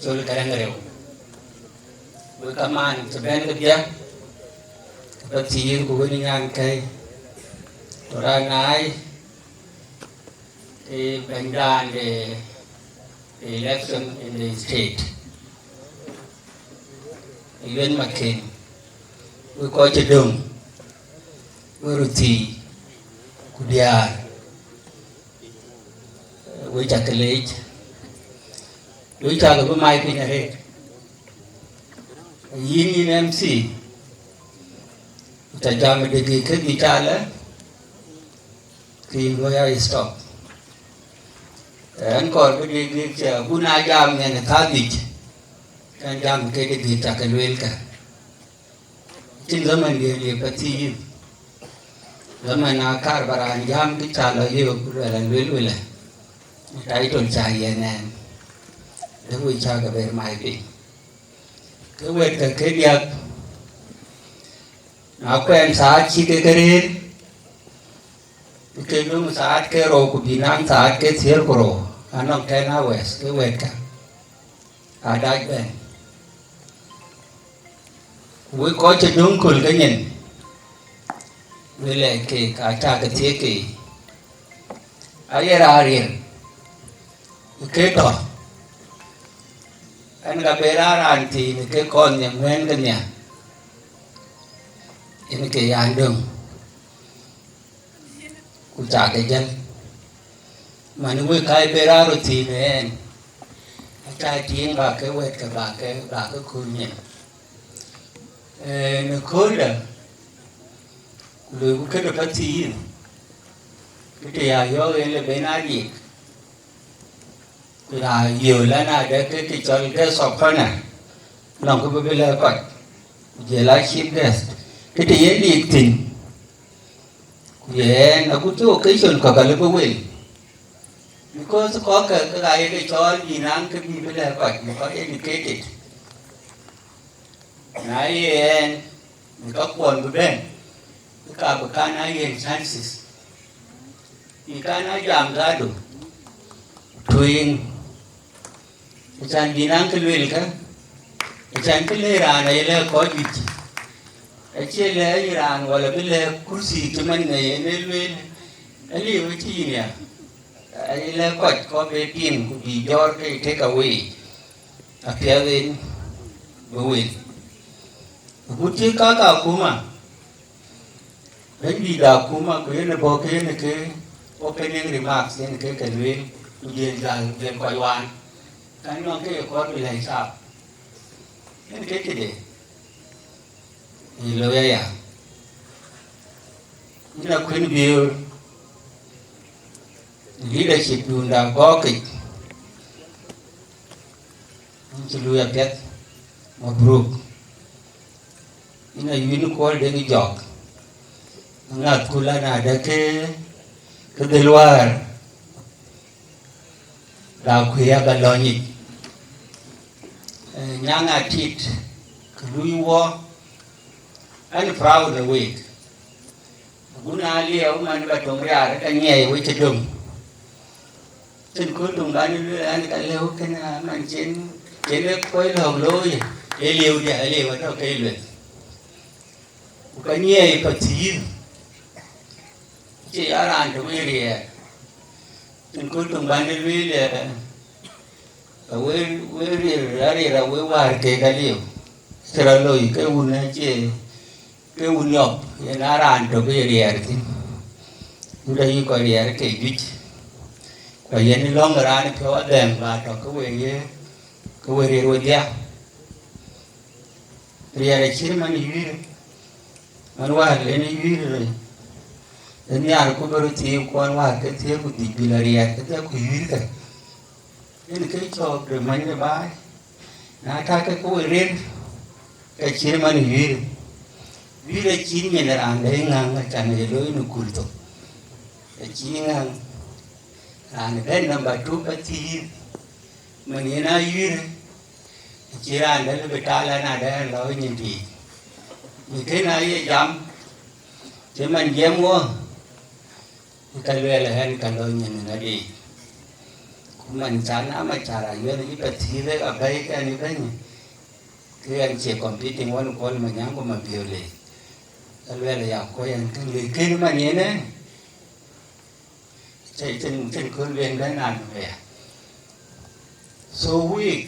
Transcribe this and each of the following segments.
chol kadang rew we kaman to ben ke dia ba ti ko ni ngan kai ra nai e bendan the election in the state even makin we ko chedung we ruti kudiar we chakelej we chaga ba mai pin are yin MC ta jam de ki ke di chala ki go ya stop an kor ke di che guna jam ne tha di kan jam ke di ta ke wel ka chin zaman de le pati zaman akar baran jam ki chala ye ko la wel tai ton cha ye nan de we cha ga ber mai pi ke wet ka ke dia aku yang saat si kekerin, kekelu saat ke ro kubinang saat ke sier koro, anak kena wes ke wet ka, ada ben, we kau cedung kul kenyen, we ke kaca ke tieke, ayer, ke to, kan kapera ranti ke kon yang men kenya. Ini ke yandung ku cha ke jan manu we kai bera ro ti ne cha ti ba ke wet ka ba ke ku ni ne ko da lu ku ke da ti ke ya yo le be na di ku da yo la na de ke chol ke so pa na long ku be le ko je la chip des cái gì đi tin, vậy nó cũng chưa cái chuyện cả cái lúc vậy, có cái cho gì năng cái gì bây giờ phải có educated, này có quần bên, cả một cái này chances, thì cái này làm ra được, thuyền, cái gì năng cái luyện cái luyện ra này là có gì Ache le Iran wala bile kursi tuman ne nelwe ali wuti ne ai le ko be pin ku bi jor ke take away apia buwin wuti ka kuma bi da kuma ku ne bo ke ne ke opening remarks ne ke kelwe yen dal den ko wan kan no ke ko bi lai sa ne ke de lo ya ina khuyên biểu leadership luôn đang có kịch chỉ lui à biết mà group ina yun call đến jog ngat kula na ada ke di luar la khuya galoni nyang atit lui wo anh proud of it. Guna liao man ba tong ra ka nhẹ với chữ đùng. Trên cuối đùng anh ka leo cái na man trên nó quay lòng lôi. Để liều ở đâu cây luyện. Ka nhẹ pa ti. Chỉ ở ran trong area. Trên cuối đùng ban đi le. We ra war ke ka liều. Sera lôi cái una che cái un nhọc ye na ran to cái area ti unda yi ko area ke dich ko ye ni long ran pyo dem ba to ko we ro dia area chi man yi man wa le ni yi re ni ar ko ro ti ko wa ke ti ku di bi la area ke ta ku yi ka ni ke cho de man ne ba na ta ke ko we ren ke chi man yi Vira chini na randa ngang chana jelo inu kulto. Chini ngang randa ben number 2 pati manina yir. Chini randa le betala na da lo nyindi. Ni ke na ye jam. Che man jam wo. Ka le hen ka lo nyin na di. mình chán á mà chả là như cái bật thi đấy ở đây cái này đấy cái anh chị còn biết tiếng quân mà nhắm của mà biểu lệ cái là giàu coi anh cái lệ kia mà nhớ đấy chạy trên khuôn viên đấy làm về so weak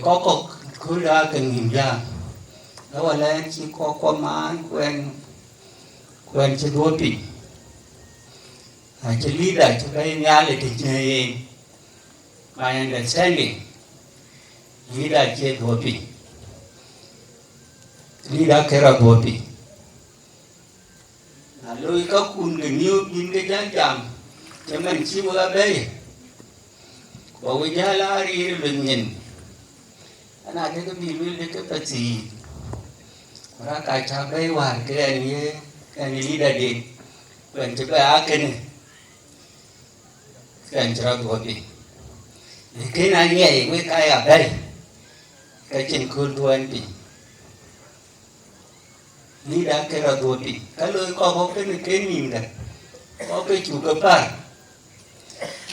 có khối ra cần nhìn ra đó là chỉ có má quen chơi đua bị chơi leader cho cái nhà để tình chơi my understanding leader chơi đua bị leader cái ra đua bị lôi cácคุณngười yêu nhìn cái giá chạm cho mình chỉ vào đây bảo với giá là đi lên nhìn anh ấy cái bị cái bát gì ra cái chạm đây hoàn cái này đi đây đi bên chỗ cái này cái chỗ đó bị cái này nghe với cái ở đây cái trên khuôn đuôi bị ni đã cái là đuôi bị cái lối có cái nhìn này có cái chủ cơ bản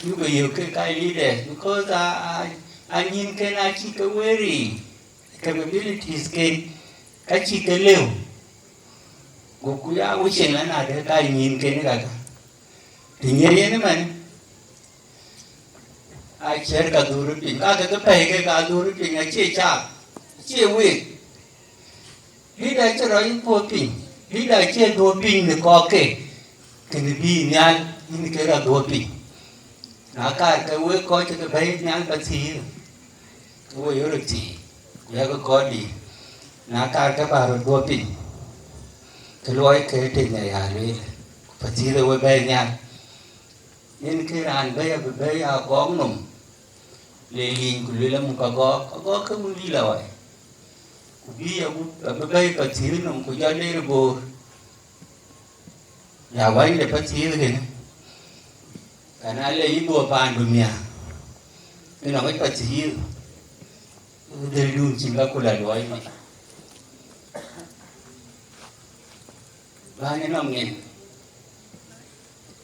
như bây giờ cái đi đây có ra anh nhìn cái này chỉ cái very capabilities cái chỉ cái liều của cô giáo của chị là để cái nhìn cái này cả thì như thế mà ai chơi cả đuôi bị cái phải cái đuôi bị ngay chơi chả chơi weak lý đại cho nó vô tình lý đại chơi đuôi bị thì có cái bị nhăn như cái là đuôi bị nó cái weak coi cho cái phải nhăn bác sĩ cái weak được gì giờ có đi nó cái bà rồi đuôi bị cái lối cái trên này rồi bác sĩ rồi về nhăn nên cái đàn bây giờ có nồng lê linh của lê lâm có không đi là vậy bây giờ bây bác sĩ nồng của gia lê bồ nhà vậy để bác sĩ rồi cái này lấy bùa bàn bùa nhà cái nào cái bác sĩ đây luôn chỉ là của lại đói mà ba cái năm nghìn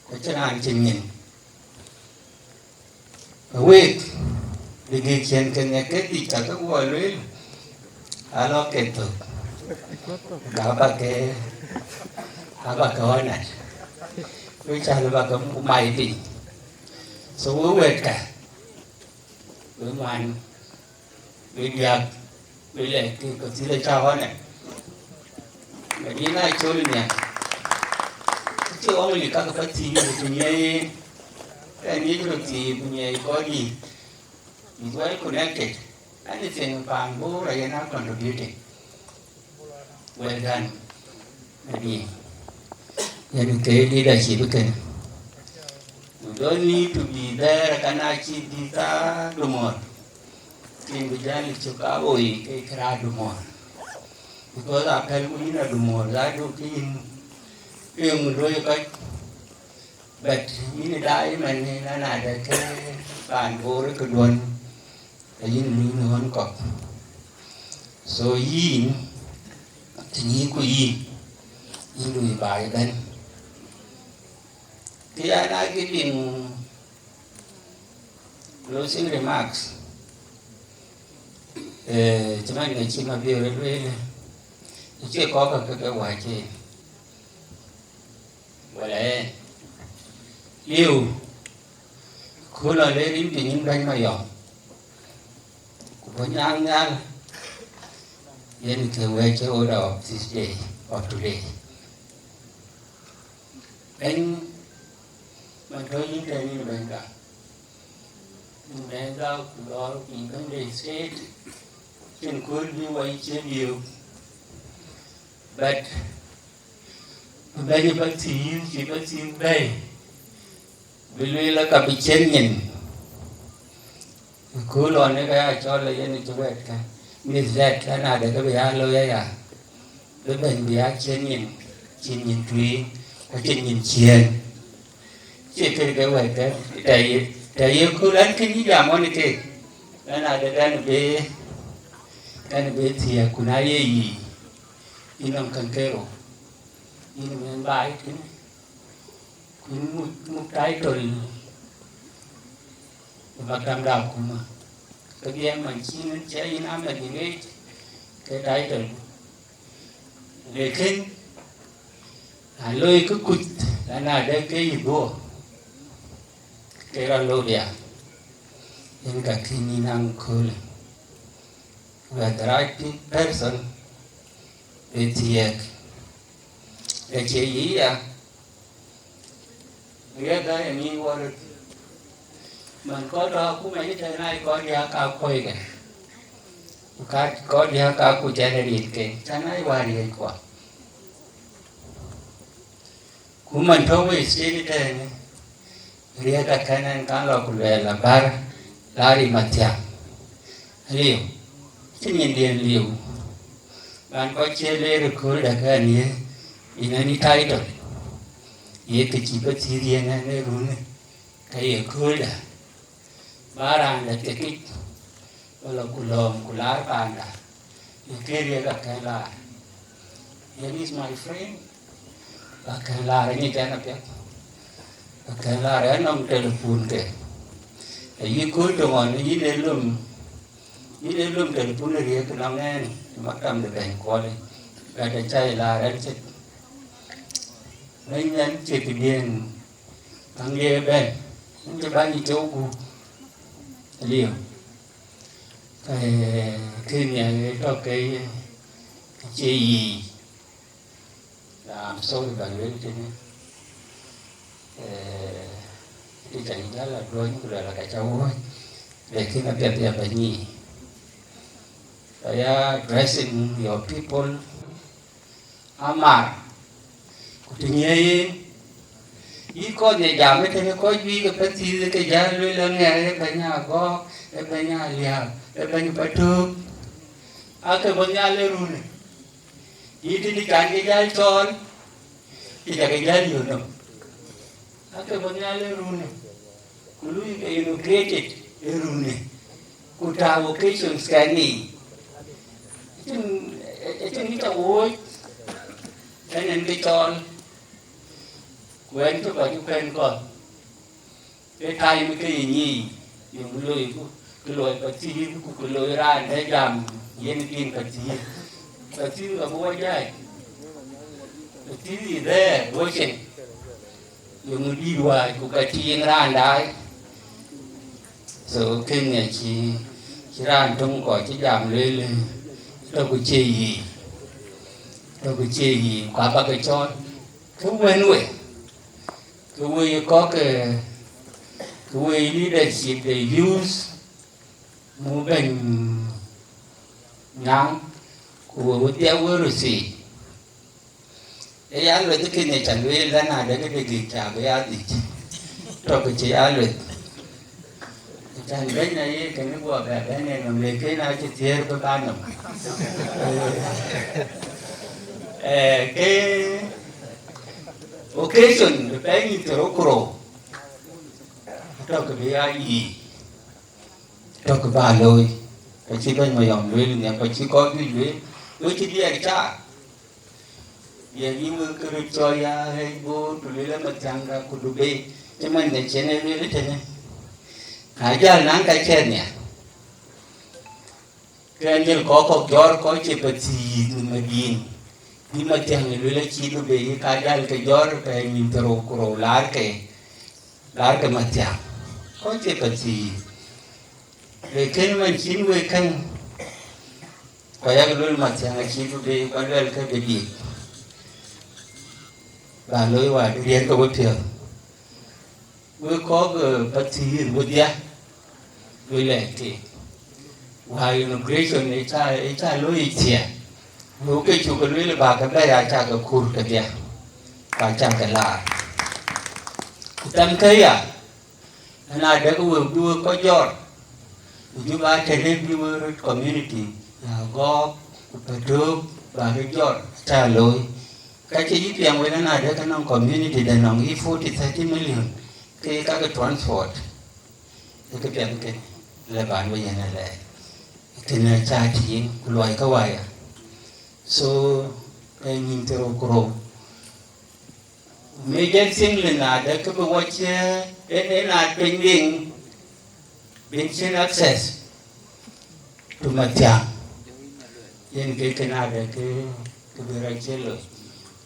cái chân hàng trình nghìn weak đi ghi chuyện cái này cái gì cả các gọi lên alo kể từ cả ba cái này với cha là ba cái mày thì số weak cả với ngoan với việc với lại cái gì là chào này cái gì này chơi nè chứ ông ấy các cái gì thì nhảy cái này được gì nhảy có gì is well connected. Anything Bangor I am contributing. Well done. Maybe. Educate leadership again. You don't need to be there. Can I keep the more? King Vijay Chicago, a crowd more. Because I tell you, you know, more. I do in Royal. But in a diamond, and I can Bangor could one. Yin lương hơn cọp, so yin thì nhí của yin lùi bài bên, thì ai nói cái chuyện closing remarks, chúng ta người chỉ mà biểu lên, chưa có cái hoài chơi, gọi là yêu, khối là lấy đến thì những đánh mà dọn. Có nhang then the way to order of this day or today. Then mình thấy những cái như vậy cả. Mình đang ra đó những vấn đề xét trên cuối như vậy chưa nhiều. But bây giờ bác sĩ chỉ bác sĩ đây vì là cả bị chết nhìn. Cứ lo này cái cho lấy những cái vậy cả, mình dệt cái nào để cái bị alo vậy à, cái bệnh bị trên nhìn tùy, cái trên nhìn chiên, chỉ cái vậy cái yêu cứ đánh cái gì làm anh ấy cái nào để cái này thì cũng ai gì, in làm cần kêu, in làm bài thế, cũng một cái rồi Makam dah kuma. Kegiatan macam ni cai nama ni cái title. Lekin lôi cái cút là na đây cái gì bo. Cái là lôi dia. Yang kaki ni nang khol. Và the right person để thiệt. Để chỉ ý à. Nghĩa đây ni war. Mình có đó cũng mấy thế này có dia cao khôi cái. Có dia cao của generate cái. Cái này war đi qua. Cũng mình thôi với sĩ thế này. Ria ka kanan kalau kulela bar lari matiang. Liu. Cinin dia liu. Ban ko chele rekul daga ni inani title. Ye ke chipa siria na ne rune. Kai kul da. Barang da tekik. Wala kulom kular panda. Ye ria ka kala. He is my friend. Ka kala ni jana pek. Cái là đấy nông telephone kề, cái cuối tuần này đi đến luôn telephone này cái nông nghe, mặc đầm được đánh qua đi, cái đấy chạy là đấy chết, đấy nhân chết thì điên, thằng nghe bên, những cái bao nhiêu chỗ cu, liều, cái khi này có cái gì làm sôi bằng lên trên đi chạy đó là đôi những người là cái cháu ấy để khi mà tiệm phải nhỉ phải dressing your people amar thì nghe ý có để giảm cái thế có duy cái gì cái giá lưỡi lưng nghe cái nhà có cái nhà liều cái nhà bắt thước cái nhà lưỡi run ý thì đi cản cái giá tròn thì cái giá nhiều lắm cái nhà lưỡi run Kulu you created erune kuta vocation scanning itu kita woi dan cái tròn quen cho bà chú quen còn cái thay với cái gì dùng lười cái lối bát chi cái lối ra để làm yên yên bát chi là mua dây bát chi gì đấy bôi chân dùng đi hoài cũng cái chi ra đấy so kinh này chỉ ra trong cõi chỉ làm lên đâu có chê gì quá ba cái cho cứ quên nuôi cứ quên có cái quên leadership để use mua bệnh ngang của tiêu rồi gì cái ăn rồi cái này chẳng quên là nào để cái gì trả với ăn gì cho cái chế ăn rồi chẳng cái này cái nước bọt cái này làm về cái nào chỉ thiệt với ban nhỉ cái occasion cái như thế cổ cho cái việc gì cho cái bà lôi cái chỉ bên mà dòng lôi này cái chỉ có cái lôi chỉ đi ăn cha giờ đi mua cái cho ya hay vô tụi lấy làm chẳng ra cụ đục bê chứ mình để trên này lôi thế này hãy cho nắng cái trên nè cái anh có gió có chỉ bật gì mà đi mà chẳng người lấy chi nó về cái gió cái nhìn từ lá cái mặt chẳng có chỉ bật gì để khi mình chín mươi cân cái lối mặt chẳng là chi nó về cái lối cái về gì và lối vào điên có bất thường với có cái bác sĩ một dia với lại thì ngoài immigration ấy cha lối chia lúc cái chú cái lối là bà cái bé cha cái kur cái dia bà cha cái là tâm thấy à là để cái vùng đua có giọt chúng ta thấy đến đua community là góp cái trước và cái giọt cha lối cái gì tiền với nó để cái nông community để nông ít 40-30 million cái các cái transport cái tiền cái là bán với nhà này là cái này cha chỉ loại cái vài à so cái nhìn từ cổ mấy cái sinh là để cái bộ chơi đến là training Vincent access to Matiang. Yen ke na de ke bira chelo.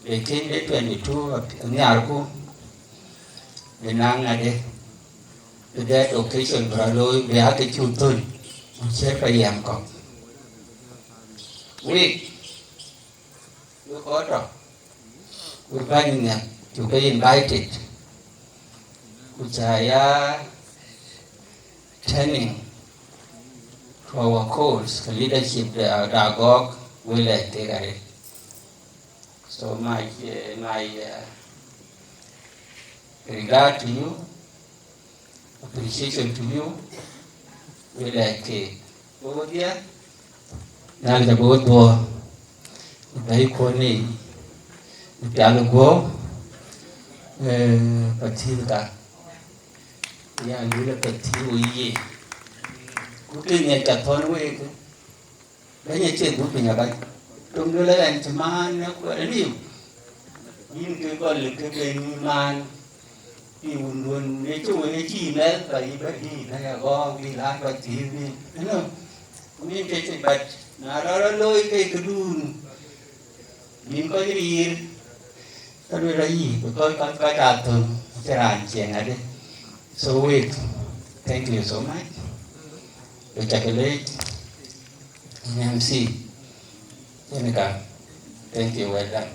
De ken de 22 nyarku. De nanga de. That occasion braloi be ake chuton. Che pa yam ko. We có rồi. We bang to be invited. Kujaya training for our course, leadership, Dagog will take it. So my regard to you, appreciation to you, will take over there. Now the boat door, very corny, the dialogue, Patilda. Yeah, you look at you. Cooking at a ton way. Then you say, whooping about. Don't do that and to man, what a new. You can call the man. You wouldn't make you a gmail, but he may go, we like what TV. You know, we take it, but not a low cake to do. You got your ear. That will I because I got out to Ranch. So wait, thank you so much. The chocolate, MC, Seneca, thank you, well done.